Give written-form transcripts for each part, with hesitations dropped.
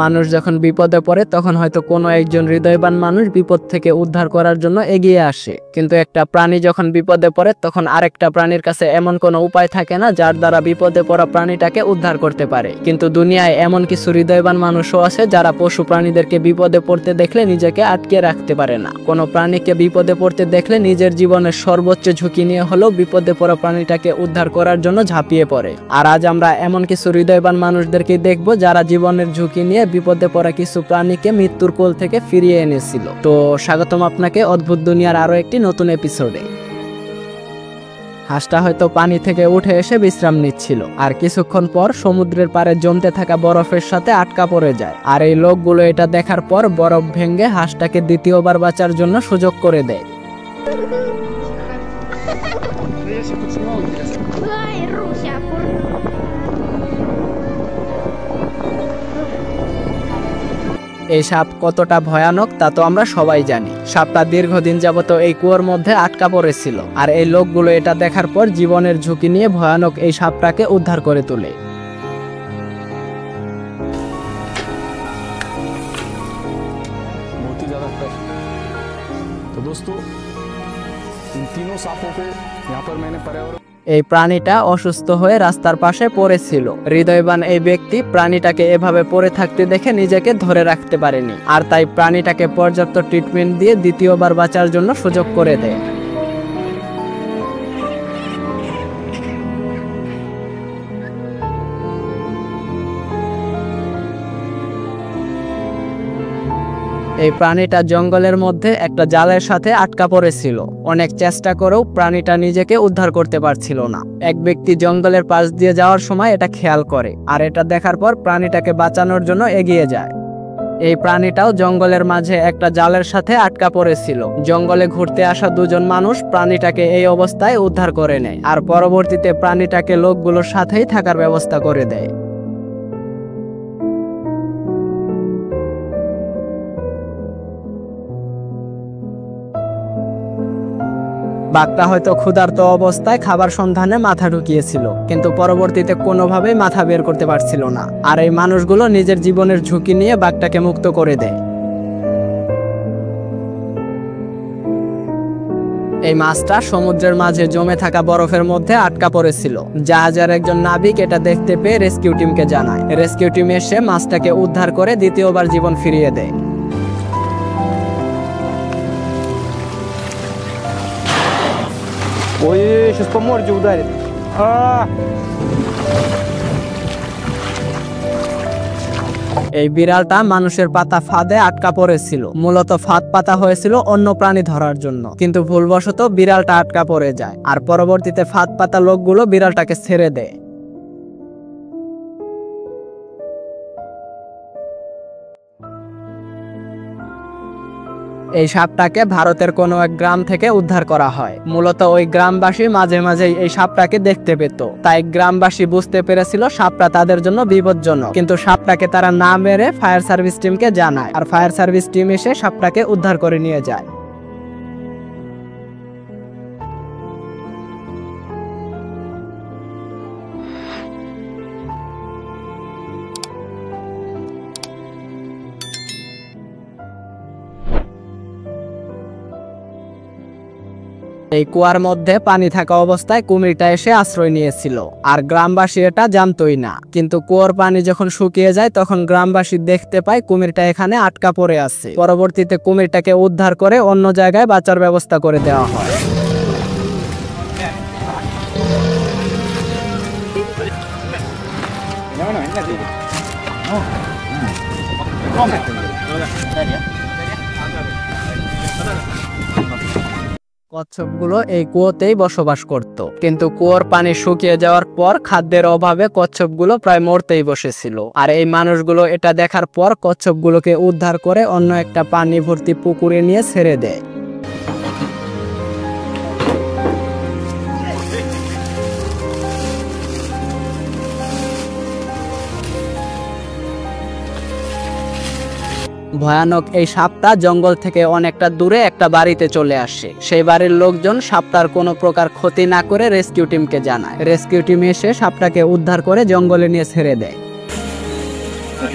মানুষ যখন বিপদে পড়ে তখন হয়তো কোনো একজন হৃদয়বান মানুষ বিপদ থেকে উদ্ধার করার জন্য এগিয়ে আসে, কিন্তু একটা প্রাণী যখন বিপদে পড়ে তখন আরেকটা প্রাণীর কাছে এমন কোনো উপায় থাকে না যার দ্বারা বিপদে পড়া প্রাণীটাকে উদ্ধার করতে পারে। কিন্তু দুনিয়ায় এমন কিছু হৃদয়বান মানুষও আছে যারা পশু প্রাণীদেরকে বিপদে পড়তে দেখলে নিজেকে আটকে রাখতে পারে না। কোনো প্রাণীকে বিপদে পড়তে দেখলে নিজের জীবনের সর্বোচ্চ ঝুঁকি নিয়ে হলেও বিপদে পড়া প্রাণীটাকে উদ্ধার করার জন্য ঝাঁপিয়ে পড়ে। আর আজ আমরা এমন কিছু হৃদয়বান মানুষদেরকে দেখব যারা জীবনের ঝুঁকি নিয়ে বিপদে পড়া কিছু প্রাণীকে মৃত্যুর কোল থেকে ফিরিয়ে এনেছিল। তো স্বাগতম আপনাকে অদ্ভুত দুনিয়ার আরো একটি নতুন এপিসোডে। হাঁসটা হয়তো পানি থেকে উঠে এসে বিশ্রাম নিচ্ছিল, আর কিছুক্ষণ পর সমুদ্রের পাড়ে জমতে থাকা বরফের সাথে আটকা পড়ে যায়। আর এই লোকগুলো এটা দেখার পর বরফ ভেঙে হাঁসটাকে দ্বিতীয়বার বাঁচার জন্য সুযোগ করে দেয়। এই সাপ কতটা ভয়ানক তা তো আমরা সবাই জানি। সাপটা দীর্ঘদিন যাবত এই কুয়োর মধ্যে আটকা পড়েছিল, আর এই লোকগুলো এটা দেখার পর জীবনের ঝুঁকি নিয়ে ভয়ানক এই সাপটাকে উদ্ধার করে তোলে। এই প্রাণীটা অসুস্থ হয়ে রাস্তার পাশে পড়েছিল। হৃদয়বান এই ব্যক্তি প্রাণীটাকে এভাবে পড়ে থাকতে দেখে নিজেকে ধরে রাখতে পারেনি, আর তাই প্রাণীটাকে পর্যাপ্ত ট্রিটমেন্ট দিয়ে দ্বিতীয়বার বাঁচার জন্য সুযোগ করে দেয়। এই প্রাণীটা জঙ্গলের মধ্যে একটা জালের সাথে আটকা পড়েছিল। অনেক চেষ্টা করেও প্রাণীটা নিজেকে উদ্ধার করতে পারছিল না। এক ব্যক্তি জঙ্গলের পাশ দিয়ে যাওয়ার সময় এটা খেয়াল করে, আর এটা দেখার পর প্রাণীটাকে বাঁচানোর জন্য এগিয়ে যায়। এই প্রাণীটাও জঙ্গলের মাঝে একটা জালের সাথে আটকা পড়েছিল। জঙ্গলে ঘুরতে আসা দুজন মানুষ প্রাণীটাকে এই অবস্থায় উদ্ধার করে নেয়, আর পরবর্তীতে প্রাণীটাকে লোকগুলোর সাথেই থাকার ব্যবস্থা করে দেয়। বাঘটা হয়তো ক্ষুধার্ত অবস্থায় খাবার সন্ধানে মাথা ঢুকিয়েছিল, কিন্তু পরবর্তীতে কোনোভাবেই মাথা বের করতে পারছিল না। আর এই মানুষগুলো নিজের জীবনের ঝুঁকি নিয়ে বাঘটাকে মুক্ত করে দেয়। এই মাছটা সমুদ্রের মাঝে জমে থাকা বরফের মধ্যে আটকা পড়েছিল। জাহাজের একজন নাবিক এটা দেখতে পেয়ে রেস্কিউ টিমকে জানায়। রেস্কিউ টিম এসে মাছটাকে উদ্ধার করে দ্বিতীয়বার জীবন ফিরিয়ে দেয়। Ой, сейчас по морде ударит. এই বিড়ালটা মানুষের পাতা ফাঁদে আটকা পড়েছিল। মূলত ফাঁদ পাতা হয়েছিল অন্য প্রাণী ধরার জন্য, কিন্তু ভুলবশত বিড়ালটা আটকা পড়ে যায়, আর পরবর্তীতে ফাঁদ পাতা লোকগুলো বিড়ালটাকে ছেড়ে দেয়। এই সাপটাকে ভারতের কোনো এক গ্রাম থেকে উদ্ধার করা হয়। মূলত ওই গ্রামবাসী মাঝে মাঝেই এই সাপটাকে দেখতে পেত, তাই গ্রামবাসী বুঝতে পেরেছিল সাপটা তাদের জন্য বিপজ্জনক। কিন্তু সাপটাকে তারা না মেরে ফায়ার সার্ভিস টিমকে জানায়, আর ফায়ার সার্ভিস টিম এসে সাপটাকে উদ্ধার করে নিয়ে যায়। এই কুয়ার মধ্যে পানি থাকা অবস্থায় কুমিরটা এসে আশ্রয় নিয়েছিল, আর গ্রামবাসী এটা জানতোই না। কিন্তু কুয়ার পানি যখন শুকিয়ে যায় তখন গ্রামবাসী দেখতে পায় কুমিরটা এখানে আটকা পড়ে আছে। পরবর্তীতে কুমিরটাকে উদ্ধার করে অন্য জায়গায় বাঁচার ব্যবস্থা করে দেওয়া হয়। কচ্ছপগুলো এই কুয়োতেই বসবাস করত, কিন্তু কুয়োর পানি শুকিয়ে যাওয়ার পর খাদ্যের অভাবে কচ্ছপগুলো প্রায় মরতেই বসেছিল। আর এই মানুষগুলো এটা দেখার পর কচ্ছপগুলোকে উদ্ধার করে অন্য একটা পানি ভর্তি পুকুরে নিয়ে ছেড়ে দেয়। ভয়ানক এই সাপটা জঙ্গল থেকে অনেকটা দূরে একটা বাড়িতে চলে আসে। সেই বাড়ির লোকজন সাপটার কোনো প্রকার ক্ষতি না করে রেস্কিউ টিমকে জানায়। রেস্কিউ টিম এসে সাপটাকে উদ্ধার করে জঙ্গলে নিয়ে ছেড়ে দেয়। এই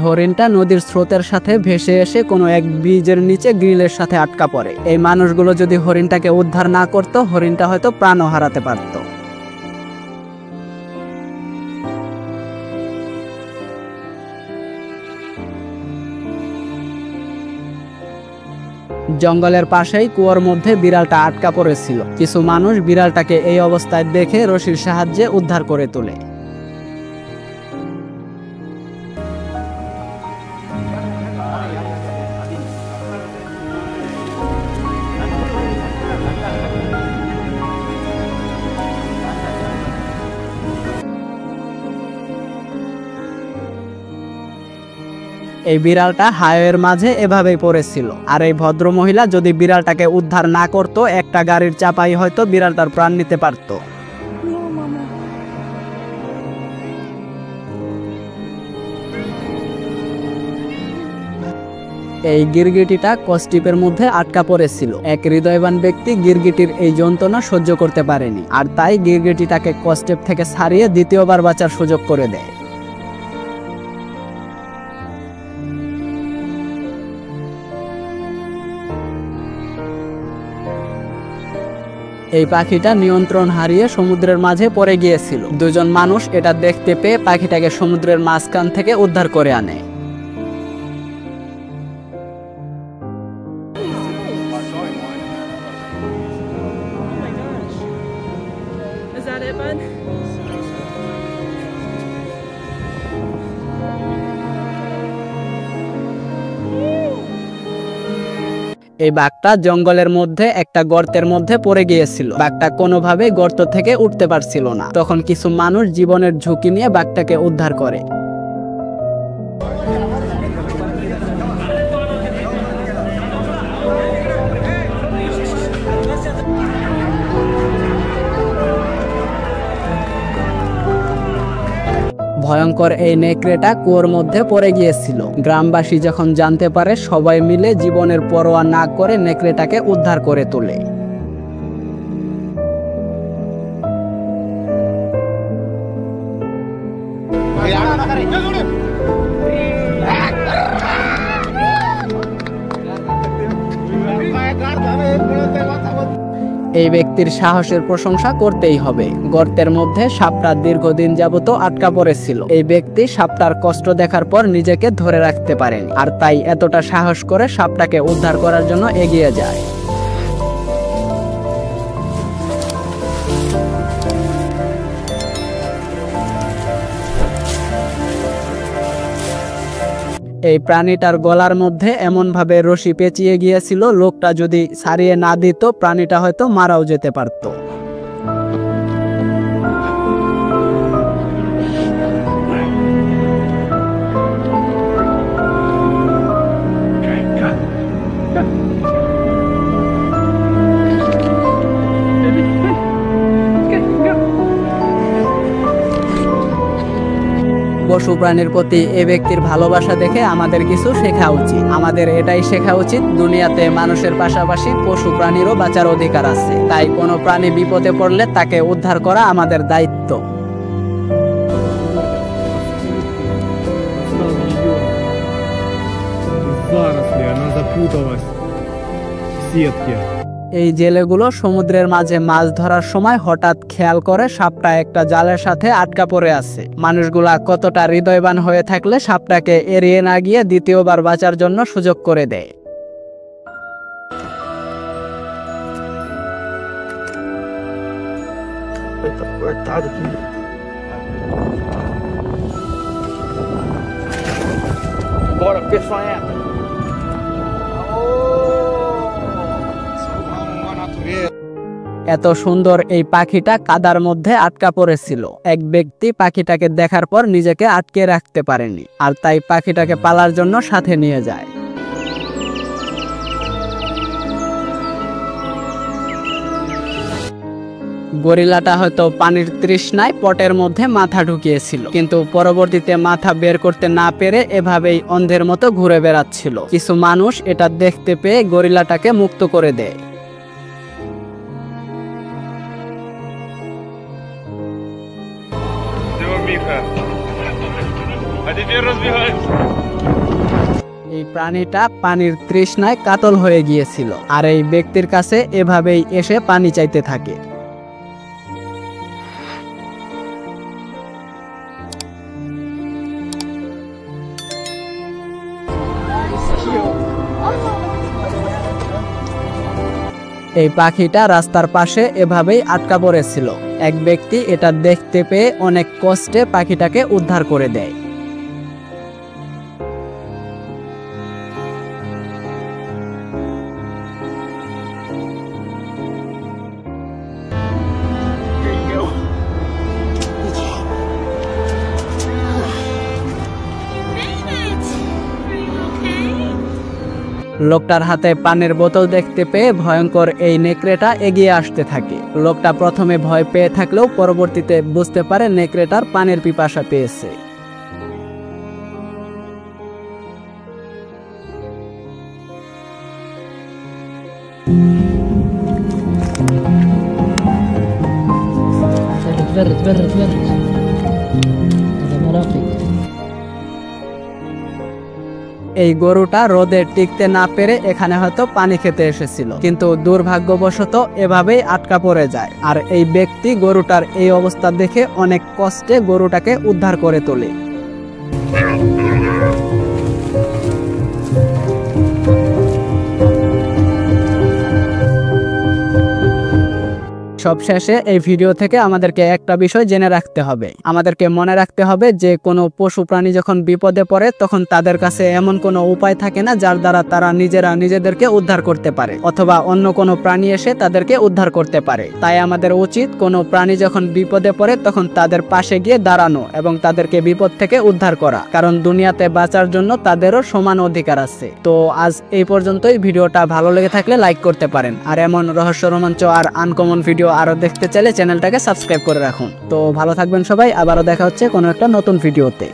হরিণটা নদীর স্রোতের সাথে ভেসে এসে কোনো এক ব্রিজের নিচে গ্রিলের সাথে আটকা পড়ে। এই মানুষগুলো যদি হরিণটাকে উদ্ধার না করত, হরিণটা হয়তো প্রাণও হারাতে পারত। জঙ্গলের পাশেই কুয়োর মধ্যে বিড়ালটা আটকা পড়েছিল। কিছু মানুষ বিড়ালটাকে এই অবস্থায় দেখে রশির সাহায্যে উদ্ধার করে তোলে। এই বিড়ালটা হাইওয়ের মাঝে এভাবেই পড়েছিল, আর এই ভদ্র মহিলা যদি বিড়ালটাকে উদ্ধার না করত, একটা গাড়ির চাপাই হয়তো বিড়ালটার প্রাণ নিতে পারত। এই গিরগিটিটা কষ্টিপের মধ্যে আটকা পড়েছিল। এক হৃদয়বান ব্যক্তি গিরগিটির এই যন্ত্রণা সহ্য করতে পারেনি, আর তাই গিরগিটিটাকে কষ্টিপ থেকে ছাড়িয়ে দ্বিতীয়বার বাঁচার সুযোগ করে দেয়। এই পাখিটা নিয়ন্ত্রণ হারিয়ে সমুদ্রের মাঝে পড়ে গিয়েছিল। দুজন মানুষ এটা দেখতে পেয়ে পাখিটাকে সমুদ্রের মাঝখান থেকে উদ্ধার করে আনে। Is that it, bud? এই বাঘটা জঙ্গলের মধ্যে একটা গর্তের মধ্যে পড়ে গিয়েছিল। বাঘটা কোনোভাবেই গর্ত থেকে উঠতে পারছিল না। তখন কিছু মানুষ জীবনের ঝুঁকি নিয়ে বাঘটাকে উদ্ধার করে। ভয়ঙ্কর এই নেকড়েটা কুয়োর মধ্যে পড়ে গিয়েছিল। গ্রামবাসী যখন জানতে পারে, সবাই মিলে জীবনের পরোয়া না করে নেকড়েটাকে উদ্ধার করে তোলে। এই ব্যক্তির সাহসের প্রশংসা করতেই হবে। গর্তের মধ্যে সাপটা দীর্ঘদিন যাবত আটকা পড়েছিল। এই ব্যক্তি সাপটার কষ্ট দেখার পর নিজেকে ধরে রাখতে পারেন, আর তাই এতটা সাহস করে সাপটাকে উদ্ধার করার জন্য এগিয়ে যায়। এই প্রাণীটার গলার মধ্যে এমনভাবে রশি পেঁচিয়ে গিয়েছিল, লোকটা যদি ছাড়িয়ে না দিত, প্রাণীটা হয়তো মারাও যেতে পারত। পশু প্রাণীর প্রতি এ ব্যক্তির ভালোবাসা দেখে আমাদের কিছু শেখা উচিত। আমাদের এটাই শেখা উচিত, দুনিয়াতে মানুষের পাশাপাশি পশু প্রাণীরও বাঁচার অধিকার আছে। তাই কোনো প্রাণী বিপদে পড়লে তাকে উদ্ধার করা আমাদের দায়িত্ব। Заросли, она запуталась в сетке. এই জেলেগুলো সমুদ্রের মাঝে মাছ ধরার সময় হঠাৎ খেয়াল করে সাপটা একটা জালের সাথে আটকা পড়ে আছে। মানুষগুলা কতটা হৃদয়বান হয়ে থাকলে সাপটাকে এড়িয়ে না গিয়ে দ্বিতীয়বার বাঁচার জন্য সুযোগ করে দেয়। Bora, peçonhenta. এত সুন্দর এই পাখিটা কাদার মধ্যে আটকা পড়েছিল। এক ব্যক্তি পাখিটাকে দেখার পর নিজেকে আটকে রাখতে পারেনি, আর তাই পাখিটাকে পালার জন্য সাথে নিয়ে যায়। গরিলাটা হয়তো পানির তৃষ্ণায় পটের মধ্যে মাথা ঢুকিয়েছিল, কিন্তু পরবর্তীতে মাথা বের করতে না পেরে এভাবেই অন্ধের মতো ঘুরে বেড়াচ্ছিল। কিছু মানুষ এটা দেখতে পেয়ে গরিলাটাকে মুক্ত করে দেয়। এই প্রাণীটা পানির তৃষ্ণায় কাতল হয়ে গিয়েছিল, আর এই ব্যক্তির কাছে এভাবেই এসে পানি চাইতে থাকে। এই পাখিটা রাস্তার পাশে এভাবেই আটকা পড়েছিল। এক ব্যক্তি এটা দেখতে পেয়ে অনেক কষ্টে পাখিটাকে উদ্ধার করে দেয়। লোকটার হাতে পানির বোতল দেখতে পেয়ে ভয়ঙ্কর এই নেকড়েটা এগিয়ে আসতে থাকে। লোকটা প্রথমে ভয় পেয়ে থাকলেও পরবর্তীতে বুঝতে পারে নেকড়েটার পানির পিপাসা পেয়েছে। تبرد هذا مرافق. এই গরুটা রোদে টিকতে না পেরে এখানে হয়তো পানি খেতে এসেছিল, কিন্তু দুর্ভাগ্যবশত এভাবেই আটকা পড়ে যায়। আর এই ব্যক্তি গরুটার এই অবস্থা দেখে অনেক কষ্টে গরুটাকে উদ্ধার করে তোলে। সবশেষে এই ভিডিও থেকে আমাদেরকে একটা বিষয় জেনে রাখতে হবে। আমাদেরকে মনে রাখতে হবে যে কোনো পশু প্রাণী যখন বিপদে পড়ে তখন তাদের কাছে এমন কোনো উপায় থাকে না যার দ্বারা তারা নিজেরা নিজেদেরকে উদ্ধার করতে পারে, অথবা অন্য কোনো প্রাণী এসে তাদেরকে উদ্ধার করতে পারে। তাই আমাদের উচিত কোনো প্রাণী যখন বিপদে পড়ে তখন তাদের পাশে গিয়ে দাঁড়ানো এবং তাদেরকে বিপদ থেকে উদ্ধার করা, কারণ দুনিয়াতে বাঁচার জন্য তাদেরও সমান অধিকার আছে। তো আজ এই পর্যন্তই। ভিডিওটা ভালো লেগে থাকলে লাইক করতে পারেন, আর এমন রহস্য, রোমাঞ্চ আর আনকমন ভিডিও আরো দেখতে চাইলে চ্যানেলটাকে সাবস্ক্রাইব করে রাখুন। তো ভালো থাকবেন সবাই, আবারও দেখা হচ্ছে কোনো একটা নতুন ভিডিওতে।